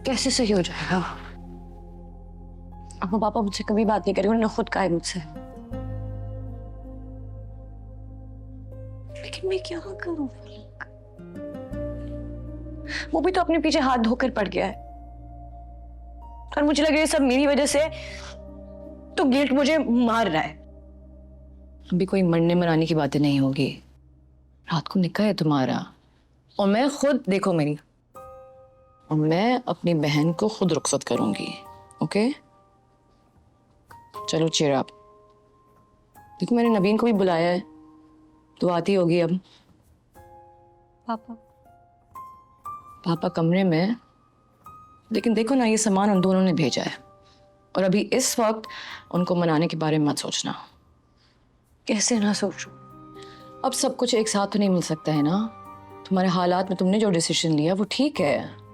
कैसे सही हो जाएगा? अब पापा मुझसे कभी बात नहीं करेंगे, उन्होंने खुद कहा है मुझसे। लेकिन मैं क्या करूं फलक? वो भी तो अपने पीछे हाथ धोकर पड़ गया है और मुझे लग रहा है सब मेरी वजह से, तो गिल्ट मुझे मार रहा है। अभी कोई मरने मराने की बातें नहीं होगी। रात को निकाह है तुम्हारा, और मैं खुद, देखो मेरी, और मैं अपनी बहन को खुद रुखसत करूंगी। ओके, चलो चीयर अप। देखो मैंने नवीन को भी बुलाया है, तो आती होगी अब। पापा पापा कमरे में, लेकिन देखो ना, ये सामान उन दोनों ने भेजा है, और अभी इस वक्त उनको मनाने के बारे में मत सोचना। कैसे ना सोचूं? अब सब कुछ एक साथ तो नहीं मिल सकता है ना। तुम्हारे हालात में तुमने जो डिसीजन लिया वो ठीक है,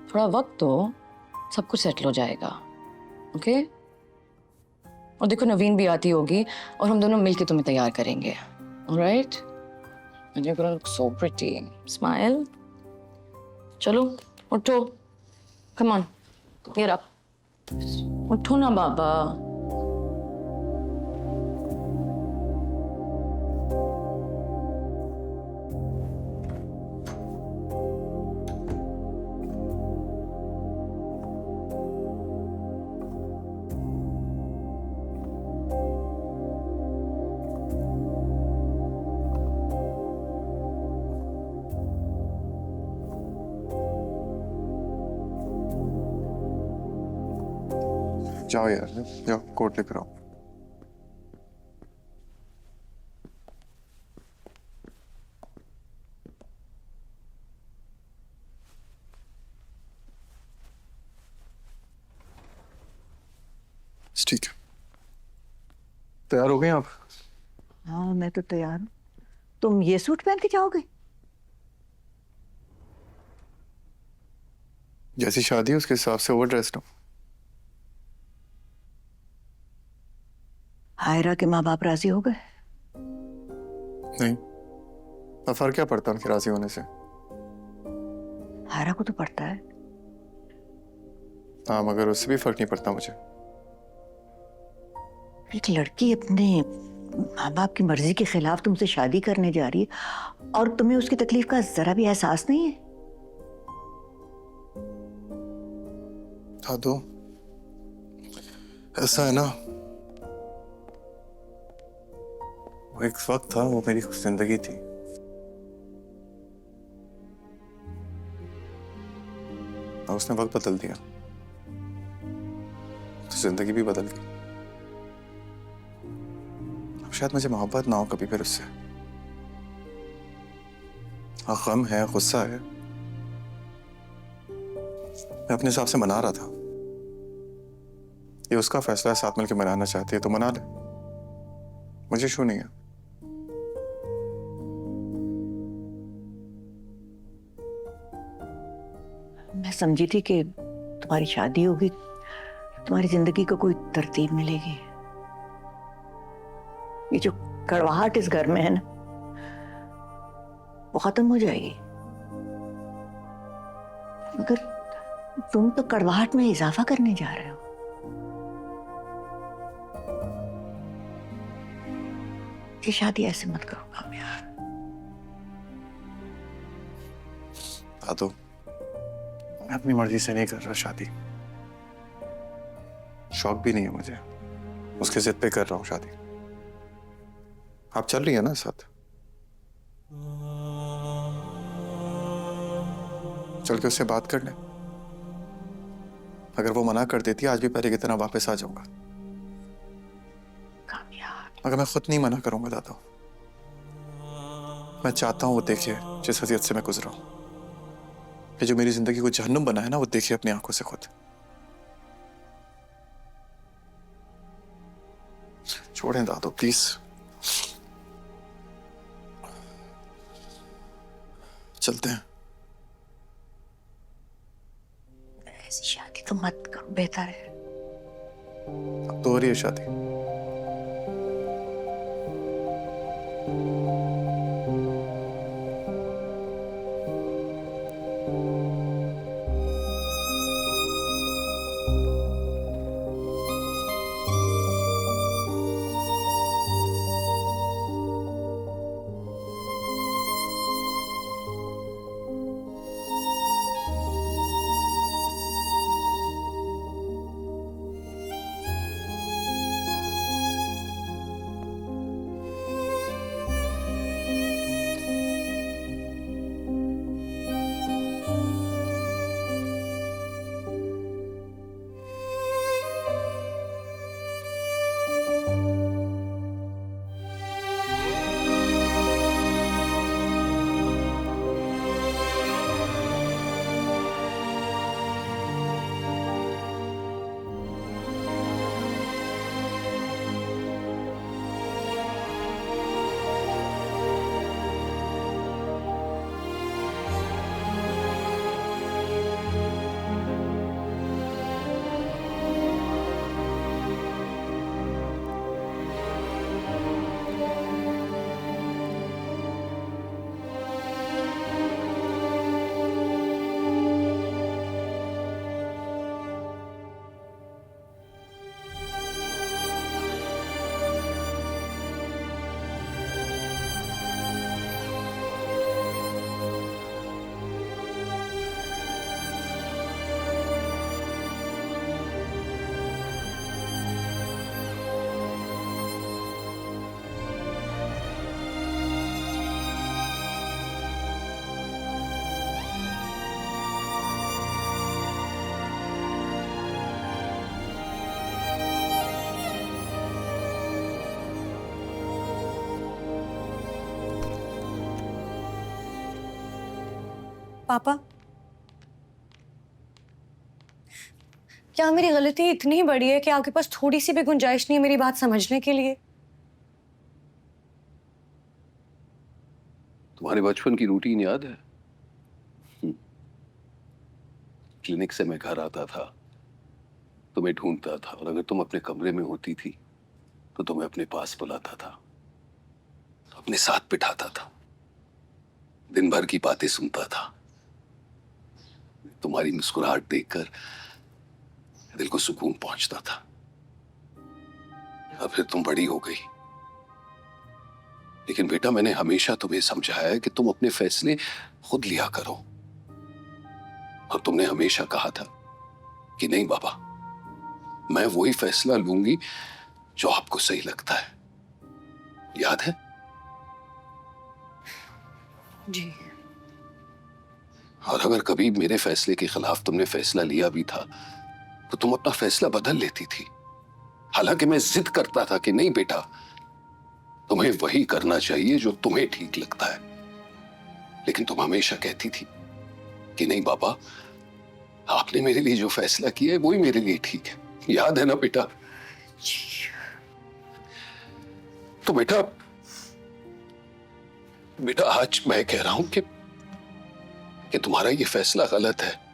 थोड़ा वक्त दो, सब कुछ सेटल हो जाएगा। ओके? और देखो नवीन भी आती होगी, और हम दोनों मिलके तुम्हें तैयार करेंगे। Alright? And you are gonna look so pretty. Smile. चलो उठो, कम ऑन, गेट अप। उठो ना बाबा। जाओ यार, जाओ कोट लेकर आओ। ठीक है, तैयार हो गए आप? हाँ मैं तो तैयार हूँ। तुम ये सूट पहन के जाओगे? जैसी शादी है उसके हिसाब से ओवर ड्रेस्ड हूँ। हायरा के माँ बाप राजी हो गए? नहीं, अब फर्क क्या पड़ता उनके राजी होने से? हायरा को तो पड़ता है। हाँ, मगर उससे भी फर्क नहीं पड़ता मुझे। एक लड़की अपने माँ बाप की मर्जी के खिलाफ तुमसे शादी करने जा रही है और तुम्हें उसकी तकलीफ का जरा भी एहसास नहीं है? हाँ तो ऐसा है ना, वो एक वक्त था, वो मेरी जिंदगी थी। और उसने वक्त बदल दिया तो जिंदगी भी बदल गई। अब शायद मुझे मोहब्बत ना हो कभी फिर उससे। हाँ, गम है, गुस्सा है, मैं अपने हिसाब से मना रहा था। ये उसका फैसला है, साथ मिलकर मनाना चाहती है तो मना ले, मुझे इशू नहीं है। मैं समझी थी कि तुम्हारी शादी होगी, तुम्हारी जिंदगी को कोई तरतीब मिलेगी। ये जो कड़वाहट इस घर में है ना, वो खत्म हो जाएगी। मगर तुम तो कड़वाहट में इजाफा करने जा रहे हो। ये शादी ऐसे मत करो कामयाब। तो मैं अपनी मर्जी से नहीं कर रहा शादी, शौक भी नहीं है मुझे, उसके जिद पे कर रहा हूं शादी। आप चल रही है ना साथ? चल के उससे बात कर ले। अगर वो मना कर देती आज भी पहले की तरह वापस आ जाऊंगा। कामयाब। मगर मैं खुद नहीं मना करूंगा दादा। मैं चाहता हूं वो देखे जिस वजह से मैं गुजरा हूं। ये जो मेरी जिंदगी को जहन्नुम बना है ना, वो देखे अपनी आंखों से खुद। छोड़ें दादो प्लीज। चलते हैं। ऐसी शादी तो मत करो, बेहतर है। अब तो हो रही है शादी। पापा, क्या मेरी गलती इतनी बड़ी है कि आपके पास थोड़ी सी भी गुंजाइश नहीं है मेरी बात समझने के लिए? तुम्हारे बचपन की रूटीन याद है? क्लिनिक से मैं घर आता था, तुम्हें ढूंढता था, और अगर तुम अपने कमरे में होती थी तो तुम्हें अपने पास बुलाता था, अपने साथ बिठाता था, दिन भर की बातें सुनता था। तुम्हारी मुस्कुराहट देखकर दिल को सुकून पहुंचता था। अब फिर तुम बड़ी हो गई, लेकिन बेटा मैंने हमेशा तुम्हें समझाया है कि तुम अपने फैसले खुद लिया करो, और तुमने हमेशा कहा था कि नहीं बाबा, मैं वही फैसला लूंगी जो आपको सही लगता है। याद है? जी। और अगर कभी मेरे फैसले के खिलाफ तुमने फैसला लिया भी था तो तुम अपना फैसला बदल लेती थी। हालांकि मैं जिद करता था कि नहीं बेटा, तुम्हें वही करना चाहिए जो तुम्हें ठीक लगता है, लेकिन तुम हमेशा कहती थी कि नहीं बाबा, आपने मेरे लिए जो फैसला किया है वही मेरे लिए ठीक है। याद है ना बेटा? तो बेटा आज मैं कह रहा हूं कि तुम्हारा ये फैसला गलत है।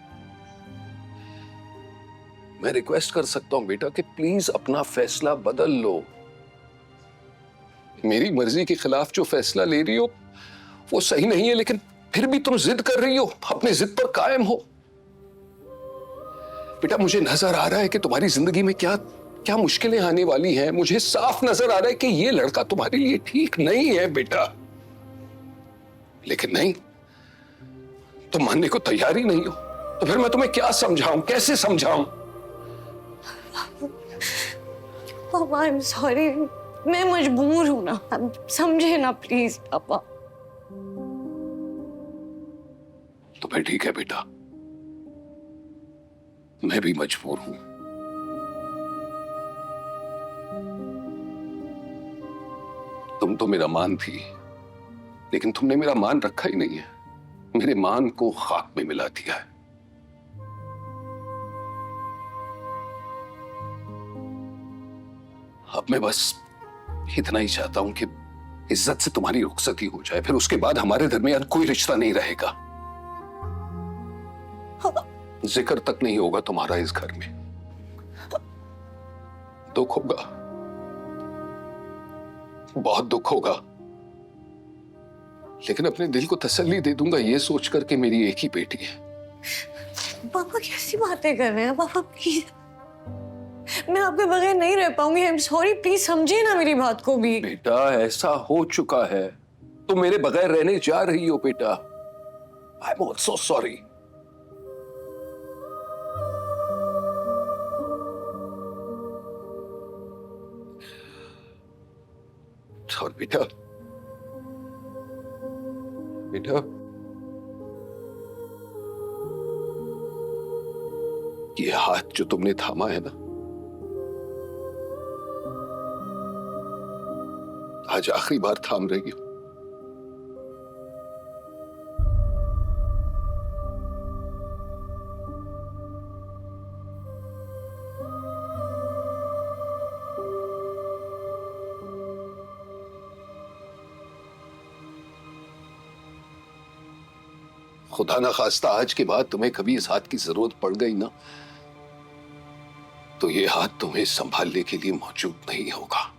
मैं रिक्वेस्ट कर सकता हूं बेटा कि प्लीज अपना फैसला बदल लो। मेरी मर्जी के खिलाफ जो फैसला ले रही हो वो सही नहीं है, लेकिन फिर भी तुम जिद कर रही हो, अपनी जिद पर कायम हो। बेटा मुझे नजर आ रहा है कि तुम्हारी जिंदगी में क्या क्या मुश्किलें आने वाली हैं। मुझे साफ नजर आ रहा है कि ये लड़का तुम्हारे लिए ठीक नहीं है बेटा, लेकिन नहीं, तुम मानने को तैयार ही नहीं हो। तो फिर मैं तुम्हें क्या समझाऊं, कैसे समझाऊं? पापा आई एम सॉरी, मैं मजबूर हूं ना, समझे ना प्लीज पापा। तो फिर ठीक है बेटा, मैं भी मजबूर हूं। तुम तो मेरा मान थी, लेकिन तुमने मेरा मान रखा ही नहीं है, मेरे मान को खाक में मिला दिया है। अब मैं बस इतना ही चाहता हूं कि इज्जत से तुम्हारी रुखसती हो जाए, फिर उसके बाद हमारे दरमियान कोई रिश्ता नहीं रहेगा। जिक्र तक नहीं होगा तुम्हारा इस घर में। दुख होगा, बहुत दुख होगा, लेकिन अपने दिल को तसल्ली दे दूंगा ये सोचकर कि मेरी एक ही बेटी है। पापा कैसी बातें कर रहे हैं पापा, प्लीज मैं आपके बगैर नहीं रह पाऊंगी। आई एम सॉरी, प्लीज समझिए ना मेरी बात को भी। बेटा ऐसा हो चुका है, तुम मेरे बगैर रहने जा रही हो बेटा। I am also sorry. और बेटा ये हाथ जो तुमने थामा है ना, आज आखिरी बार थाम रही हो। खुदा ना खास्ता आज के बाद तुम्हें कभी इस हाथ की जरूरत पड़ गई ना, तो ये हाथ तुम्हें संभालने के लिए मौजूद नहीं होगा।